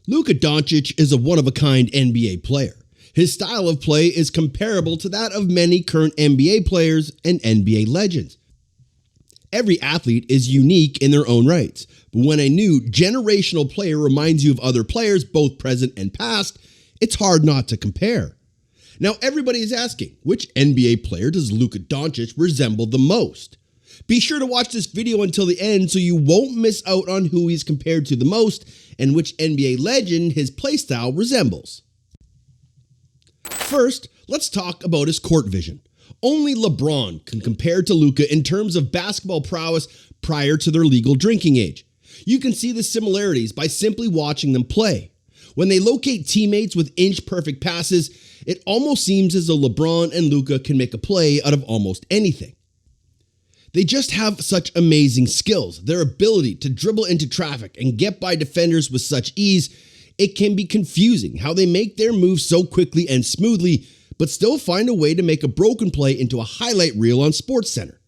Luka Doncic is a one-of-a-kind NBA player. His style of play is comparable to that of many current NBA players and NBA legends. Every athlete is unique in their own rights, but when a new generational player reminds you of other players, both present and past, it's hard not to compare. Now everybody is asking, which NBA player does Luka Doncic resemble the most? Be sure to watch this video until the end so you won't miss out on who he's compared to the most and which NBA legend his playstyle resembles. First, let's talk about his court vision. Only LeBron can compare to Luka in terms of basketball prowess prior to their legal drinking age. You can see the similarities by simply watching them play. When they locate teammates with inch-perfect passes, it almost seems as though LeBron and Luka can make a play out of almost anything. They just have such amazing skills. Their ability to dribble into traffic and get by defenders with such ease, it can be confusing how they make their moves so quickly and smoothly, but still find a way to make a broken play into a highlight reel on SportsCenter.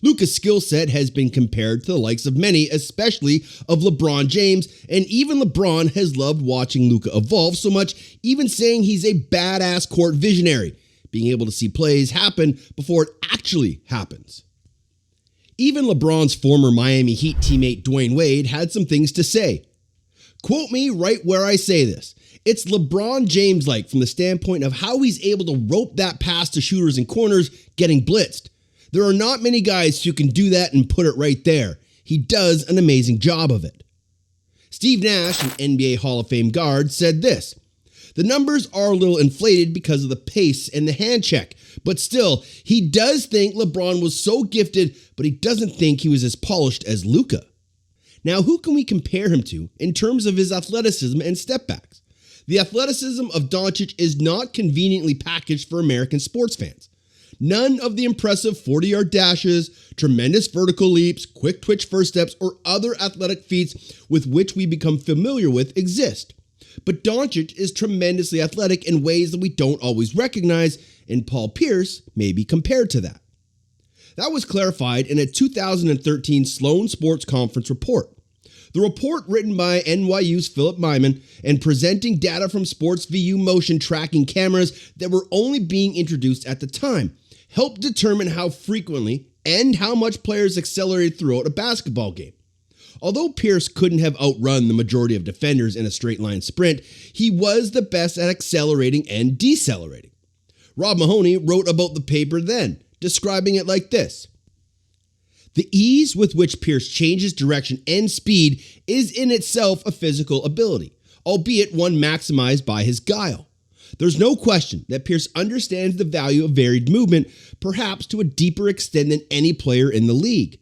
Luka's skill set has been compared to the likes of many, especially of LeBron James, and even LeBron has loved watching Luka evolve so much, even saying he's a badass court visionary, being able to see plays happen before it actually happens. Even LeBron's former Miami Heat teammate Dwayne Wade had some things to say. Quote me right where I say this. It's LeBron James-like from the standpoint of how he's able to rope that pass to shooters and corners getting blitzed. There are not many guys who can do that and put it right there. He does an amazing job of it. Steve Nash, an NBA Hall of Fame guard, said this: "The numbers are a little inflated because of the pace and the hand check, but still, he does think LeBron was so gifted, but he doesn't think he was as polished as Luka." Now, who can we compare him to in terms of his athleticism and stepbacks? The athleticism of Doncic is not conveniently packaged for American sports fans. None of the impressive 40-yard dashes, tremendous vertical leaps, quick twitch first steps, or other athletic feats with which we become familiar with exist. But Doncic is tremendously athletic in ways that we don't always recognize, and Paul Pierce may be compared to that. That was clarified in a 2013 Sloan Sports Conference report. The report, written by NYU's Philip Myman and presenting data from Sports VU motion tracking cameras that were only being introduced at the time, helped determine how frequently and how much players accelerated throughout a basketball game. Although Pierce couldn't have outrun the majority of defenders in a straight line sprint, he was the best at accelerating and decelerating. Rob Mahoney wrote about the paper then, describing it like this: "The ease with which Pierce changes direction and speed is in itself a physical ability, albeit one maximized by his guile. There's no question that Pierce understands the value of varied movement, perhaps to a deeper extent than any player in the league.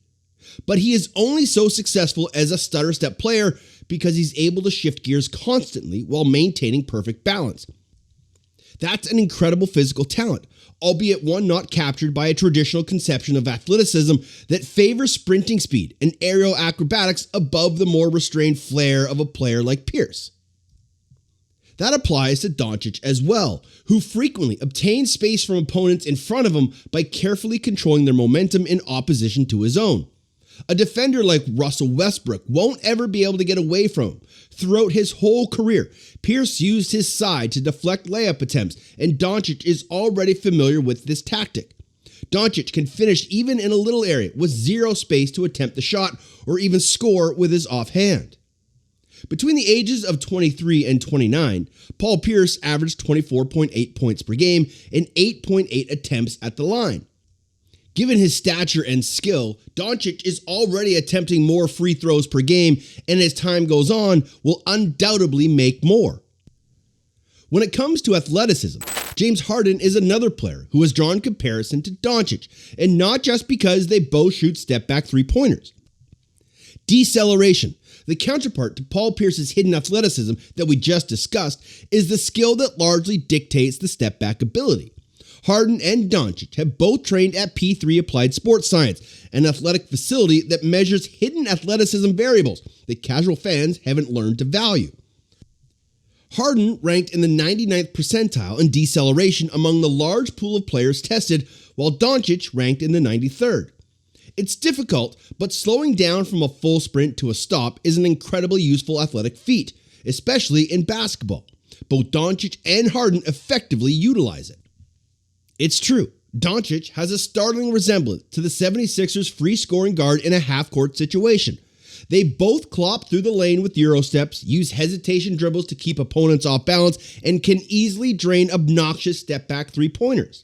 But he is only so successful as a stutter step player because he's able to shift gears constantly while maintaining perfect balance. That's an incredible physical talent, albeit one not captured by a traditional conception of athleticism that favors sprinting speed and aerial acrobatics above the more restrained flair of a player like Pierce." That applies to Doncic as well, who frequently obtains space from opponents in front of him by carefully controlling their momentum in opposition to his own. A defender like Russell Westbrook won't ever be able to get away from him. Throughout his whole career, Pierce used his side to deflect layup attempts, and Doncic is already familiar with this tactic. Doncic can finish even in a little area with zero space to attempt the shot or even score with his offhand. Between the ages of 23 and 29, Paul Pierce averaged 24.8 points per game and 8.8 attempts at the line. Given his stature and skill, Doncic is already attempting more free throws per game, and as time goes on, will undoubtedly make more. When it comes to athleticism, James Harden is another player who has drawn comparison to Doncic, and not just because they both shoot step-back three-pointers. Deceleration, the counterpart to Paul Pierce's hidden athleticism that we just discussed, is the skill that largely dictates the step-back ability. Harden and Doncic have both trained at P3 Applied Sports Science, an athletic facility that measures hidden athleticism variables that casual fans haven't learned to value. Harden ranked in the 99th percentile in deceleration among the large pool of players tested, while Doncic ranked in the 93rd. It's difficult, but slowing down from a full sprint to a stop is an incredibly useful athletic feat, especially in basketball. Both Doncic and Harden effectively utilize it. It's true, Doncic has a startling resemblance to the 76ers free-scoring guard in a half-court situation. They both clop through the lane with Euro steps, use hesitation dribbles to keep opponents off balance, and can easily drain obnoxious step-back three-pointers.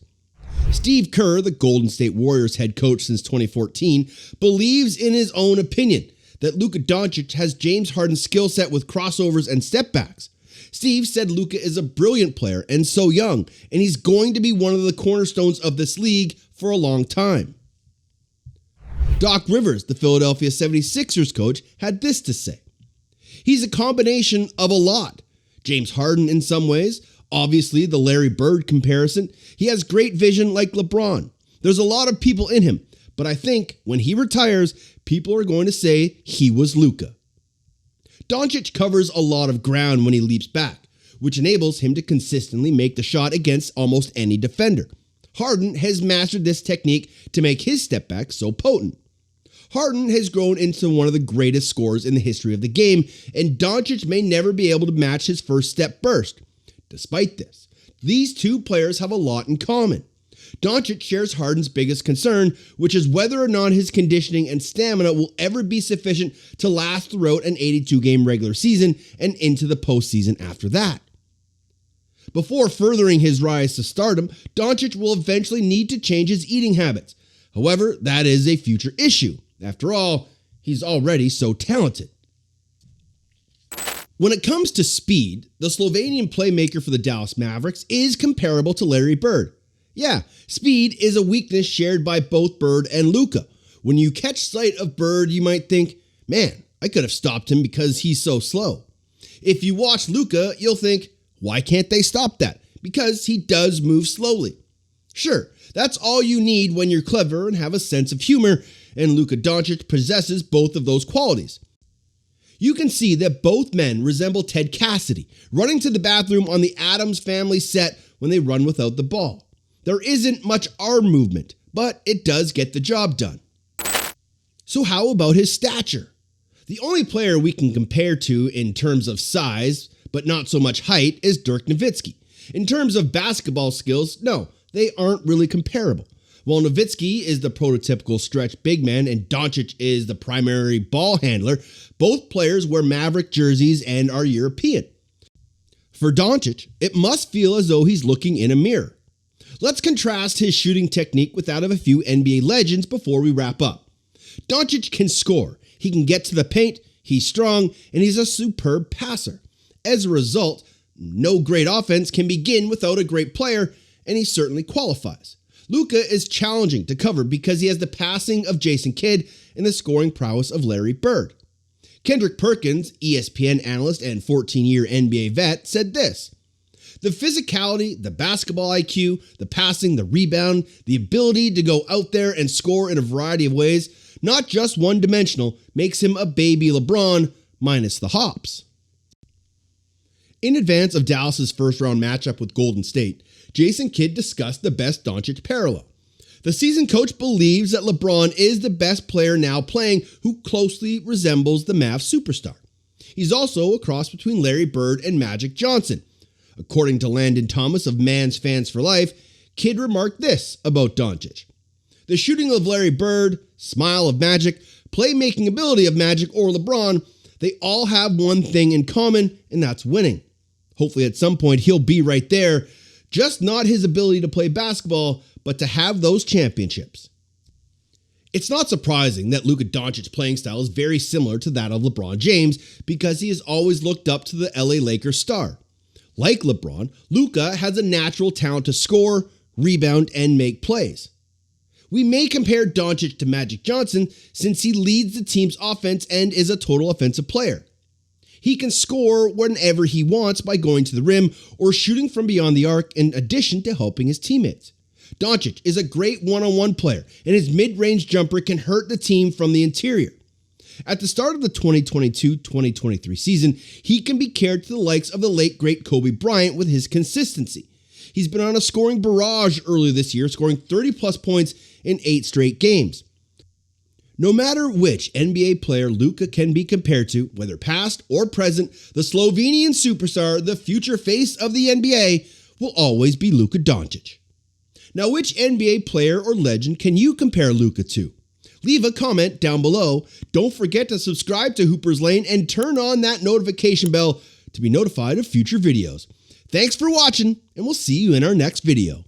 Steve Kerr, the Golden State Warriors head coach since 2014, believes in his own opinion that Luka Doncic has James Harden's skill set with crossovers and step-backs. Steve said Luka is a brilliant player and so young, and he's going to be one of the cornerstones of this league for a long time. Doc Rivers, the Philadelphia 76ers coach, had this to say. He's a combination of a lot. James Harden in some ways, obviously the Larry Bird comparison. He has great vision like LeBron. There's a lot of people in him, but I think when he retires, people are going to say he was Luka. Doncic covers a lot of ground when he leaps back, which enables him to consistently make the shot against almost any defender. Harden has mastered this technique to make his step back so potent. Harden has grown into one of the greatest scorers in the history of the game, and Doncic may never be able to match his first step burst. Despite this, these two players have a lot in common. Doncic shares Harden's biggest concern, which is whether or not his conditioning and stamina will ever be sufficient to last throughout an 82-game regular season and into the postseason after that. Before furthering his rise to stardom, Doncic will eventually need to change his eating habits. However, that is a future issue. After all, he's already so talented. When it comes to speed, the Slovenian playmaker for the Dallas Mavericks is comparable to Larry Bird. Yeah, speed is a weakness shared by both Bird and Luka. When you catch sight of Bird, you might think, man, I could have stopped him because he's so slow. If you watch Luka, you'll think, why can't they stop that? Because he does move slowly. Sure, that's all you need when you're clever and have a sense of humor, and Luka Doncic possesses both of those qualities. You can see that both men resemble Ted Cassidy, running to the bathroom on the Addams Family set when they run without the ball. There isn't much arm movement, but it does get the job done. So how about his stature? The only player we can compare to in terms of size, but not so much height, is Dirk Nowitzki. In terms of basketball skills, no, they aren't really comparable. While Nowitzki is the prototypical stretch big man and Doncic is the primary ball handler, both players wear Maverick jerseys and are European. For Doncic, it must feel as though he's looking in a mirror. Let's contrast his shooting technique with that of a few NBA legends before we wrap up. Doncic can score, he can get to the paint, he's strong, and he's a superb passer. As a result, no great offense can begin without a great player, and he certainly qualifies. Luka is challenging to cover because he has the passing of Jason Kidd and the scoring prowess of Larry Bird. Kendrick Perkins, ESPN analyst and 14-year NBA vet, said this. The physicality, the basketball IQ, the passing, the rebound, the ability to go out there and score in a variety of ways, not just one-dimensional, makes him a baby LeBron minus the hops. In advance of Dallas's first-round matchup with Golden State, Jason Kidd discussed the best Doncic parallel. The seasoned coach believes that LeBron is the best player now playing who closely resembles the Mavs superstar. He's also a cross between Larry Bird and Magic Johnson. According to Landon Thomas of Man's Fans for Life, Kidd remarked this about Doncic. The shooting of Larry Bird, smile of Magic, playmaking ability of Magic or LeBron, they all have one thing in common, and that's winning. Hopefully at some point he'll be right there, just not his ability to play basketball, but to have those championships. It's not surprising that Luka Doncic's playing style is very similar to that of LeBron James because he has always looked up to the LA Lakers star. Like LeBron, Luka has a natural talent to score, rebound, and make plays. We may compare Doncic to Magic Johnson since he leads the team's offense and is a total offensive player. He can score whenever he wants by going to the rim or shooting from beyond the arc in addition to helping his teammates. Doncic is a great one-on-one player, and his mid-range jumper can hurt the team from the interior. At the start of the 2022-2023 season, he can be compared to the likes of the late great Kobe Bryant with his consistency. He's been on a scoring barrage earlier this year, scoring 30-plus points in 8 straight games. No matter which NBA player Luka can be compared to, whether past or present, the Slovenian superstar, the future face of the NBA, will always be Luka Doncic. Now, which NBA player or legend can you compare Luka to? Leave a comment down below. Don't forget to subscribe to Hooper's Lane and turn on that notification bell to be notified of future videos. Thanks for watching, and we'll see you in our next video.